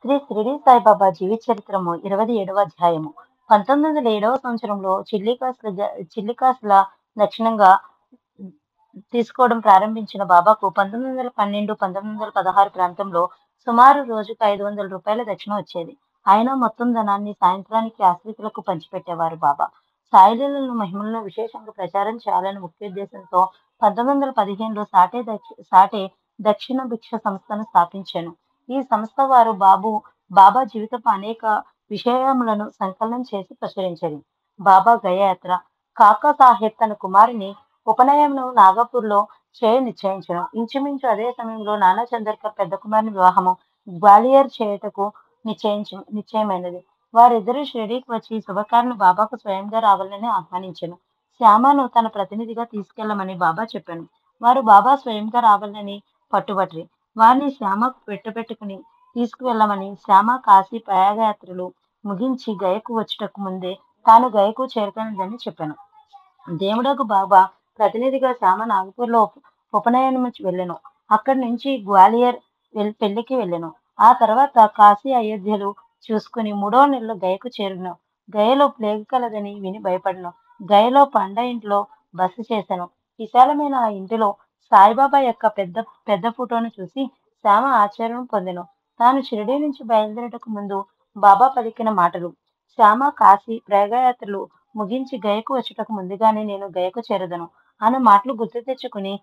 శ్రీ షిరిడి సాయిబాబా జీవిత చరిత్రము 27వ అధ్యాయము 1907వ సంవత్సరంలో చిల్లికాసుల దక్షిణంగా తీసుకోవడం ప్రారంభించిన బాబాకు 1912-1916 ప్రాంతంలో సుమారు రోజుకు 500 రూపాయల దక్షిణ వచ్చేది. ఆయన మొత్తం ధనాన్ని సాయంత్రానికి ఆశ్రితులకు పంచిపెట్టేవారు. బాబా సాయిలీలను మహిమలను విశేషంగా ప్రచారం చేయాలని ముఖ్య ఉద్దేశంతో 1915లో సాటే దక్షిణ భిక్ష సంస్థను స్థాపించాను. ఈ సంస్థ వారు బాబా జీవితపు అనేక విషయములను సంకలనం చేసి ప్రచురించారు. బాబా గయాయాత్ర కాకా సాహెబ్ తన కుమారుని ఉపనయనం నాగపూర్లో చేయ నిశ్చయించను. ఇంచుమించు అదే సమయంలో నానా చందర్కర్ పెద్ద కుమారుని వివాహము గ్వాలియర్ చేయుటకు నిశ్చయమైనది. వారిద్దరూ షిరిడీకి వచ్చి శుభకార్యం బాబాకు స్వయంగా రావాలని ఆహ్వానించాను. శ్యామను తన ప్రతినిధిగా తీసుకెళ్లమని బాబా చెప్పాను. వారు బాబా స్వయంగా రావాలని పట్టుబట్టి వారిని శ్యామకు పెట్టుకుని తీసుకువెళ్లమని శ్యామ కాశీ ప్రయాగయాత్రలు ముగించి గయకు వచ్చుటకు ముందే తాను గయకు చేరుకున్నదని చెప్పాను. దేవుడకు బాబా ప్రతినిధిగా శ్యామ నాగపూర్లో ఉపనయనం వెళ్ళెను. అక్కడి నుంచి గ్వాలియర్ పెళ్లికి వెళ్ళెను. ఆ తర్వాత కాశీ అయోధ్యలు చూసుకుని 3వ నెలలో గయకు చేరును. గయలో ప్లేగు కలదని విని భయపడను. గయలో పండ ఇంట్లో బస చేశాను. విశాలమైన ఆ ఇంటిలో సాయిబాబా యొక్క పెద్ద ఫోటోను చూసి శ్యామ ఆశ్చర్యం పొందెను. తాను షిరిడీ నుంచి బయలుదేరటకు ముందు బాబా పలికిన మాటలు. శ్యామ కాశీ ప్రయాగయాత్రలు ముగించి గయకు వచ్చుటకు ముందుగానే నేను గయకు చేరదను అన్న మాటలు గుర్తు తెచ్చుకుని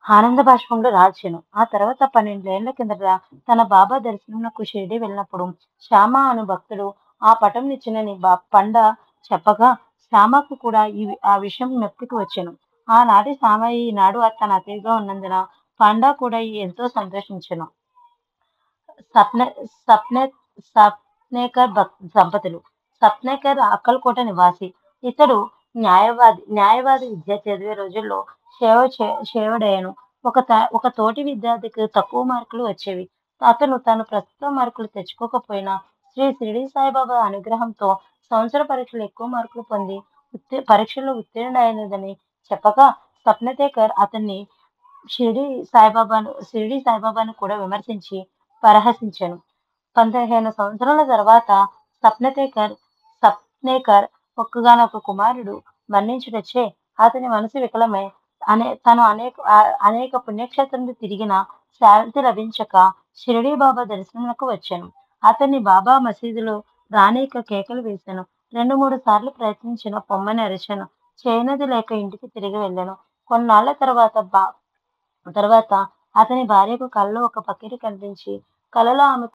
ఆనంద బాష్పంలో రాల్చెను. ఆ తర్వాత 12 ఏళ్ల కిందట తన బాబా దర్శనంకు షిరిడీ వెళ్ళినప్పుడు శ్యామ అను భక్తుడు ఆ పటం నిచ్చినని పండ చెప్పగా శ్యామకు కూడా ఆ విషయం జ్ఞప్తికి వచ్చెను. ఆనాటి సామయ్య ఈనాడు తన అతిథిగా ఉన్నందున పండా కూడా ఎంతో సంతోషించెను. సప్నేకర్ దంపతులు. సప్నేకర్ అక్కల్కోట నివాసి. ఇతడు న్యాయవాది విద్య చదివే రోజుల్లో సేవడయ్యను. ఒక తోటి విద్యార్థికి తక్కువ మార్కులు వచ్చేవి. అతను తాను ప్రస్తుత మార్కులు తెచ్చుకోకపోయినా శ్రీ షిరిడి సాయిబాబా అనుగ్రహంతో సంవత్సర పరీక్షలు ఎక్కువ మార్కులు పొంది పరీక్షలో ఉత్తీర్ణుడైనదని చెప్పగా సప్నేకర్ అతన్ని షిరిడి సాయిబాబాను కూడా విమర్శించి పరిహసించాను. 15 సంవత్సరాల తర్వాత సప్నేకర్ ఒక్కగానొక్క కుమారుడు మరణించుటచే అతని మనసు వికలమై తను అనేక పుణ్యక్షేత్రములు తిరిగిన శాంతి లభించక షిరిడి బాబా దర్శనమునకు వచ్చాను. అతన్ని బాబా మసీదులో రానీక కేకలు వేశాను. 2-3 సార్లు ప్రయత్నించిన పొమ్మని అరిచాను. చేయనది లేక ఇంటికి తిరిగి వెళ్ళాను. కొన్నాళ్ల తర్వాత అతని భార్యకు కలలో ఒక ఫకీరు కనిపించి కలలో ఆమె